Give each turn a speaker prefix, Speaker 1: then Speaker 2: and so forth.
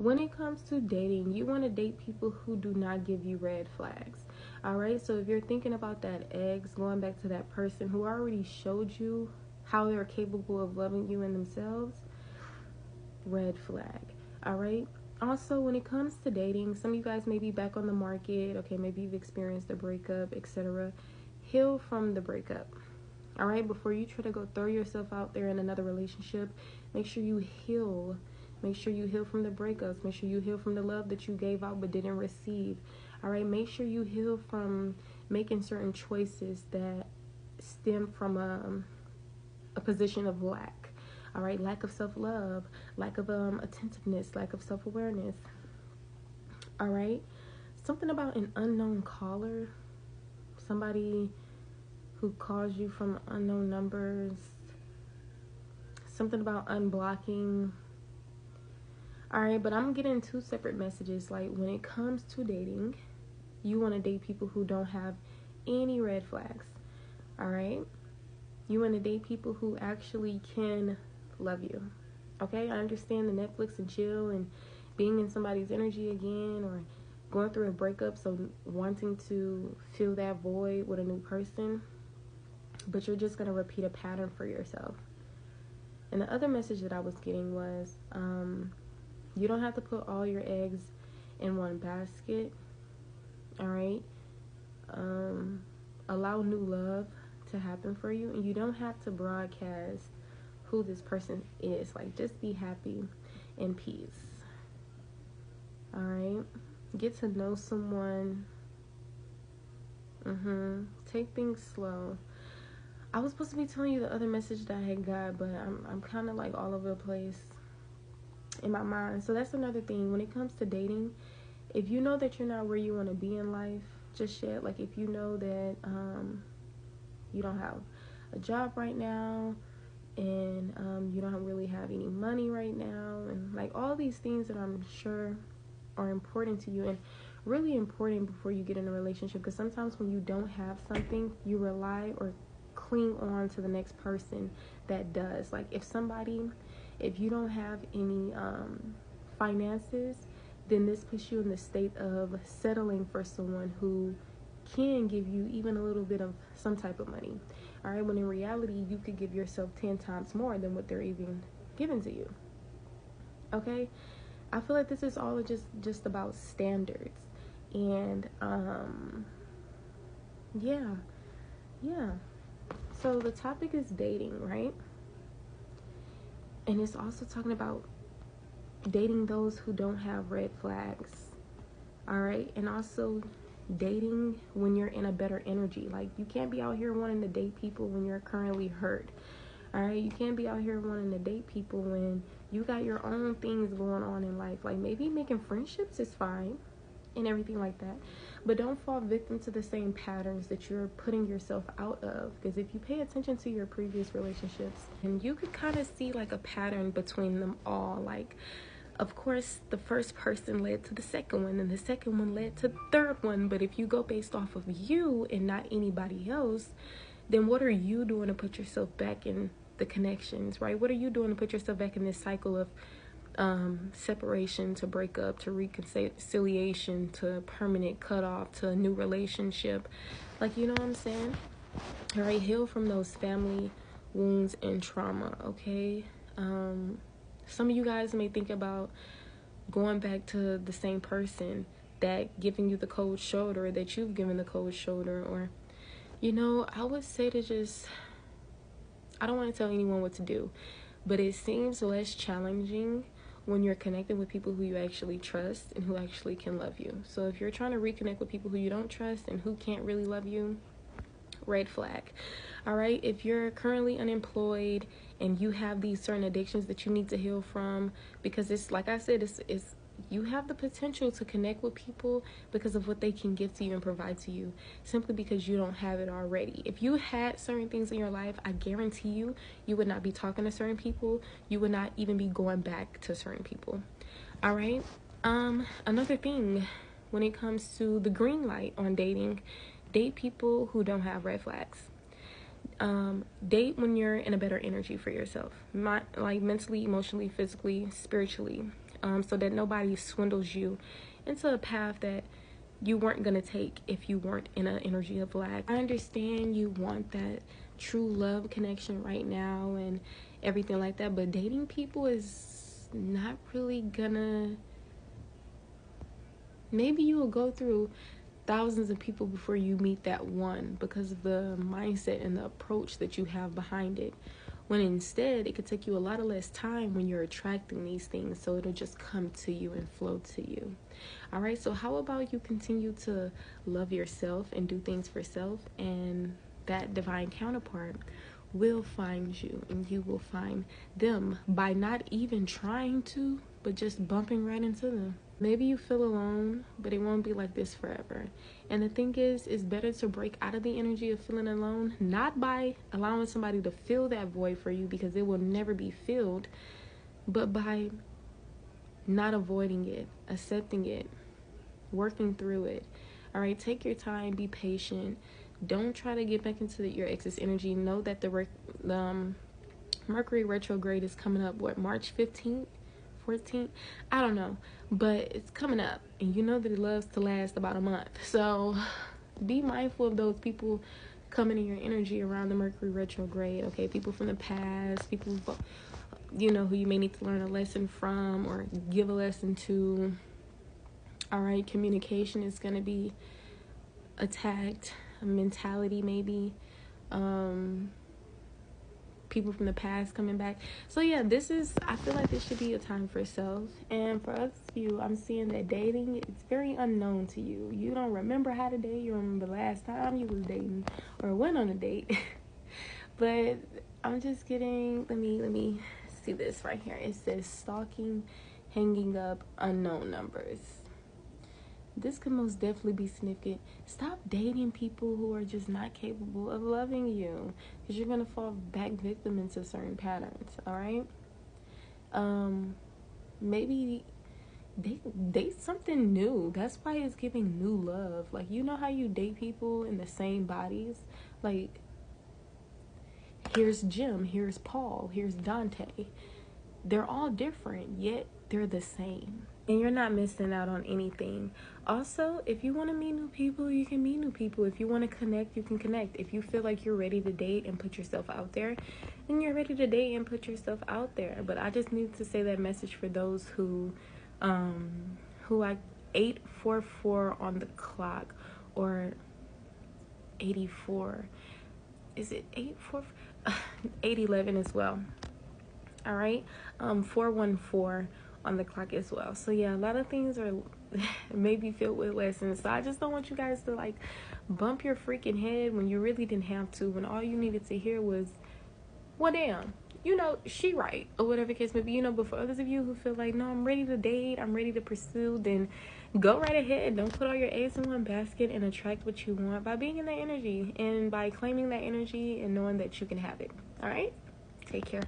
Speaker 1: When it comes to dating, you want to date people who do not give you red flags. All right, so if you're thinking about that ex, going back to that person who already showed you how they're capable of loving you and themselves, red flag. All right. Also, when it comes to dating, some of you guys may be back on the market. Okay, maybe you've experienced a breakup, etc. Heal from the breakup. All right, before you try to go throw yourself out there in another relationship, make sure you heal. Make sure you heal from the breakups. Make sure you heal from the love that you gave out but didn't receive. All right, make sure you heal from making certain choices that stem from a position of lack. All right, lack of self-love, lack of attentiveness, lack of self-awareness. All right, something about an unknown caller, somebody who calls you from unknown numbers, something about unblocking. All right, but I'm getting two separate messages. Like, when it comes to dating, you want to date people who don't have any red flags. All right, you want to date people who actually can love you. Okay, I understand the Netflix and chill and being in somebody's energy again, or going through a breakup, so wanting to fill that void with a new person, but you're just going to repeat a pattern for yourself. And the other message that I was getting was, you don't have to put all your eggs in one basket. All right, allow new love to happen for you, and you don't have to broadcast who this person is. Like, just be happy and peace. All right, get to know someone. Take things slow. I was supposed to be telling you the other message that I had got, but I'm kind of like all over the place in my mind. So that's another thing when it comes to dating. If you know that you're not where you want to be in life just yet, like if you know that you don't have a job right now, and you don't really have any money right now, and like all these things that I'm sure are important to you and really important before you get in a relationship, because sometimes when you don't have something, you rely or cling on to the next person that does. Like, if you don't have any finances, then this puts you in the state of settling for someone who can give you even a little bit of some type of money. All right, when in reality, you could give yourself 10 times more than what they're even giving to you. Okay, I feel like this is all just about standards. And yeah. So the topic is dating, right? And it's also talking about dating those who don't have red flags. All right, and also dating when you're in a better energy. Like, you can't be out here wanting to date people when you're currently hurt. All right, you can't be out here wanting to date people when you got your own things going on in life. Like, maybe making friendships is fine and everything like that, but don't fall victim to the same patterns that you're putting yourself out of. Because if you pay attention to your previous relationships, and you could kind of see like a pattern between them all. Like, of course, the first person led to the second one, and the second one led to the third one. But if you go based off of you and not anybody else, then what are you doing to put yourself back in the connections, right? What are you doing to put yourself back in this cycle of separation to breakup to reconciliation to permanent cutoff to a new relationship? Like, you know what I'm saying? All right, heal from those family wounds and trauma, okay? Some of you guys may think about going back to the same person that giving you the cold shoulder, that you've given the cold shoulder, or, I would say to just, I don't want to tell anyone what to do, but it seems less challenging when you're connected with people who you actually trust and who actually can love you. So if you're trying to reconnect with people who you don't trust and who can't really love you, red flag. All right, if you're currently unemployed and you have these certain addictions that you need to heal from, because it's like I said, it's you have the potential to connect with people because of what they can give to you and provide to you, simply because you don't have it already. If you had certain things in your life, I guarantee you would not be talking to certain people. You would not even be going back to certain people. All right. Another thing when it comes to the green light on dating, date people who don't have red flags. Date when you're in a better energy for yourself, like mentally, emotionally, physically, spiritually. so that nobody swindles you into a path that you weren't going to take if you weren't in an energy of lack. I understand you want that true love connection right now and everything like that, but dating people is not really gonna. Maybe you will go through thousands of people before you meet that one because of the mindset and the approach that you have behind it. When instead, it could take you a lot of less time when you're attracting these things, so it'll just come to you and flow to you. All right, so how about you continue to love yourself and do things for self, and that divine counterpart will find you and you will find them by not even trying to, but just bumping right into them. Maybe you feel alone, but it won't be like this forever. And the thing is, it's better to break out of the energy of feeling alone, not by allowing somebody to fill that void for you, because it will never be filled, but by not avoiding it, accepting it, working through it. All right, take your time, be patient. Don't try to get back into your ex's energy. Know that the Mercury retrograde is coming up, March 15th? 14th, I don't know, but it's coming up, and you know that it loves to last about a month. So be mindful of those people coming in your energy around the Mercury retrograde. Okay, people from the past, people who you may need to learn a lesson from or give a lesson to. All right, communication is going to be attacked, mentality maybe, people from the past coming back. So yeah, I feel like this should be a time for self. And for us, I'm seeing that dating, it's very unknown to you. You don't remember how to date. You remember the last time you was dating or went on a date. But I'm just getting, let me see this right here. It says stalking, hanging up, unknown numbers. This could most definitely be significant. Stop dating people who are just not capable of loving you, because you're going to fall back victim into certain patterns, all right? Maybe date something new. That's why it's giving new love. Like, you know how you date people in the same bodies? Like, here's Jim, here's Paul, here's Dante. They're all different, yet they're the same. And you're not missing out on anything. Also, if you want to meet new people, you can meet new people. If you want to connect, you can connect. If you feel like you're ready to date and put yourself out there, then you're ready to date and put yourself out there. But I just need to say that message for those who I 844 on the clock, or 84. Is it 811 as well? All right, 414 on the clock as well. So yeah, a lot of things are maybe filled with lessons. So I just don't want you guys to like bump your freaking head when you really didn't have to, when all you needed to hear was, well, damn, she right, or whatever the case may be. But for others of you who feel like, no, I'm ready to date, I'm ready to pursue, then go right ahead. Don't put all your eggs in one basket, and attract what you want by being in that energy and by claiming that energy and knowing that you can have it. All right, take care.